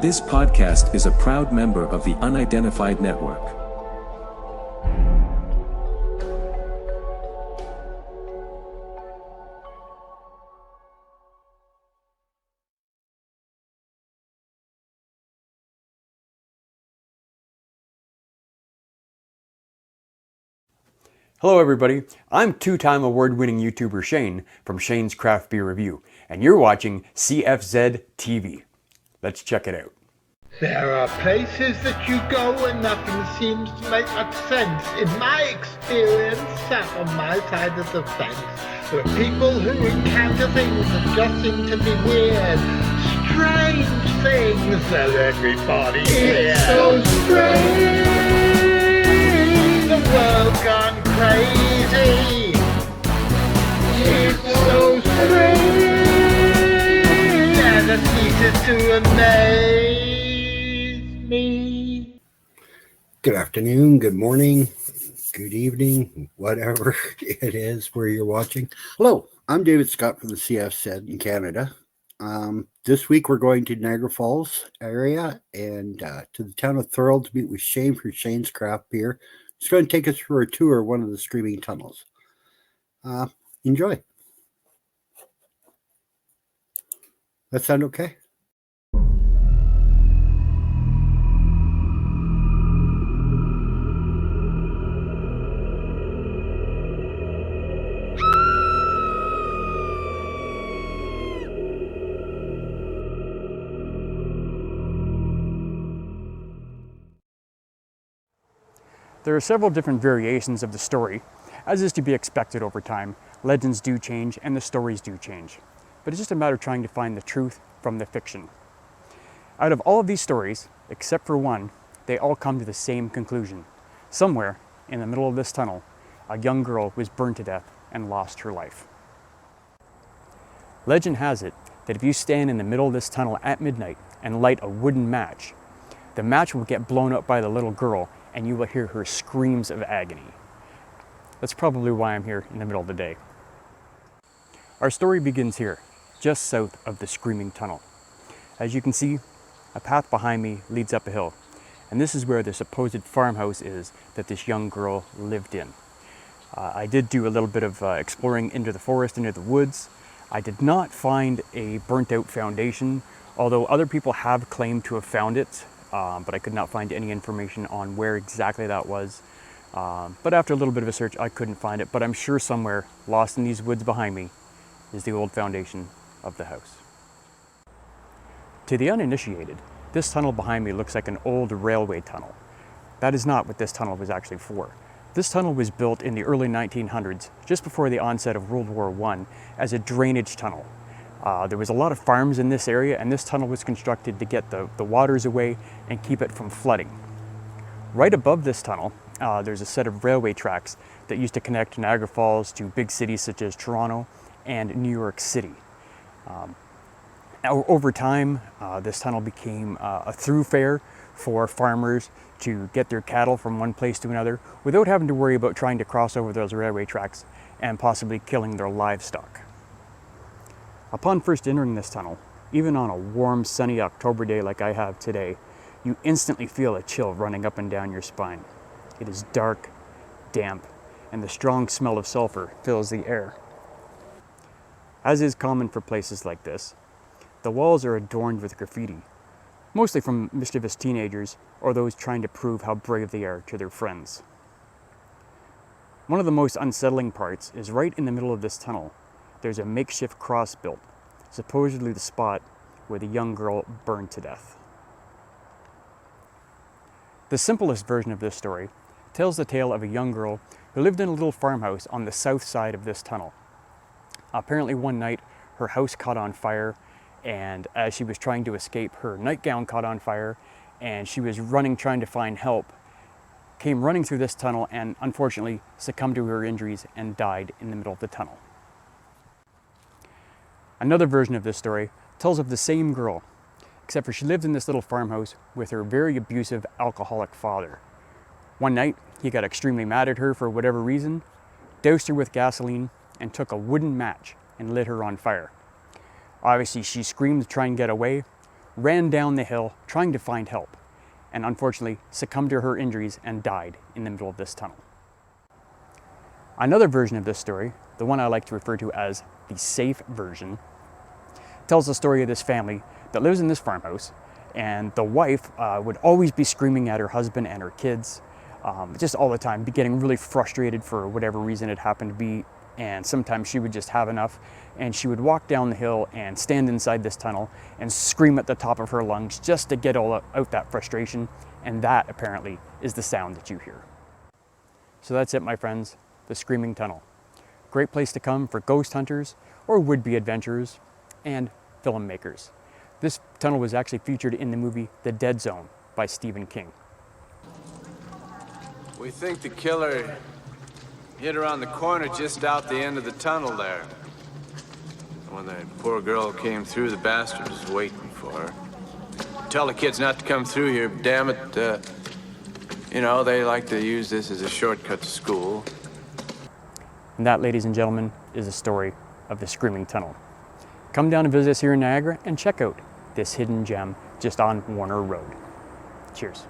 This podcast is a proud member of the Unidentified Network. Hello everybody, I'm two-time award-winning YouTuber Shane from Shane's Craft Beer Review, and you're watching CFZ TV. Let's check it out. There are places that you go and nothing seems to make much sense. In my experience, sat on my side of the fence, there are people who encounter things that just seem to be weird. Strange things that everybody hears. It's so strange. The world gone crazy. It's so strange. And it ceases to amaze me. Good afternoon, good morning, good evening, whatever it is where you're watching. Hello, I'm David Scott from the CFZ in Canada. This week we're going to Niagara Falls area and to the town of Thorold to meet with Shane for Shane's Craft Beer. He's going to take us for a tour of one of the streaming tunnels. Enjoy. That sound okay? There are several different variations of the story. As is to be expected over time, legends do change and the stories do change. But it's just a matter of trying to find the truth from the fiction. Out of all of these stories, except for one, they all come to the same conclusion. Somewhere in the middle of this tunnel, a young girl was burned to death and lost her life. Legend has it that if you stand in the middle of this tunnel at midnight and light a wooden match, the match will get blown up by the little girl and you will hear her screams of agony. That's probably why I'm here in the middle of the day. Our story begins here, just south of the Screaming Tunnel. As you can see, a path behind me leads up a hill, and this is where the supposed farmhouse is that this young girl lived in. I did do a little bit of exploring into the forest, into the woods. I did not find a burnt out foundation, although other people have claimed to have found it. But I could not find any information on where exactly that was. But after a little bit of a search, I couldn't find it. But I'm sure somewhere, lost in these woods behind me, is the old foundation of the house. To the uninitiated, this tunnel behind me looks like an old railway tunnel. That is not what this tunnel was actually for. This tunnel was built in the early 1900s, just before the onset of World War I, as a drainage tunnel. There was a lot of farms in this area, and this tunnel was constructed to get the waters away and keep it from flooding. Right above this tunnel, there's a set of railway tracks that used to connect Niagara Falls to big cities such as Toronto and New York City. Over time, this tunnel became a thoroughfare for farmers to get their cattle from one place to another without having to worry about trying to cross over those railway tracks and possibly killing their livestock. Upon first entering this tunnel, even on a warm, sunny October day like I have today, you instantly feel a chill running up and down your spine. It is dark, damp, and the strong smell of sulfur fills the air. As is common for places like this, the walls are adorned with graffiti, mostly from mischievous teenagers or those trying to prove how brave they are to their friends. One of the most unsettling parts is right in the middle of this tunnel. There's a makeshift cross built, supposedly the spot where the young girl burned to death. The simplest version of this story tells the tale of a young girl who lived in a little farmhouse on the south side of this tunnel. Apparently one night her house caught on fire, and as she was trying to escape, her nightgown caught on fire, and she was running trying to find help, came running through this tunnel and unfortunately succumbed to her injuries and died in the middle of the tunnel. Another version of this story tells of the same girl, except for she lived in this little farmhouse with her very abusive alcoholic father. One night, he got extremely mad at her for whatever reason, doused her with gasoline, and took a wooden match and lit her on fire. Obviously, she screamed to try and get away, ran down the hill trying to find help, and unfortunately succumbed to her injuries and died in the middle of this tunnel. Another version of this story, the one I like to refer to as the safe version, tells the story of this family that lives in this farmhouse, and the wife would always be screaming at her husband and her kids, just all the time, be getting really frustrated for whatever reason it happened to be, and sometimes she would just have enough, and she would walk down the hill and stand inside this tunnel and scream at the top of her lungs just to get all out that frustration, and that apparently is the sound that you hear. So that's it, my friends, the Screaming Tunnel. Great place to come for ghost hunters or would-be adventurers and filmmakers. This tunnel was actually featured in the movie The Dead Zone by Stephen King. We think the killer hid around the corner just out the end of the tunnel there. When the poor girl came through, the bastard was waiting for her. Tell the kids not to come through here, damn it. You know, they like to use this as a shortcut to school. And that, ladies and gentlemen, is the story of the Screaming Tunnel. Come down and visit us here in Niagara and check out this hidden gem just on Warner Road. Cheers.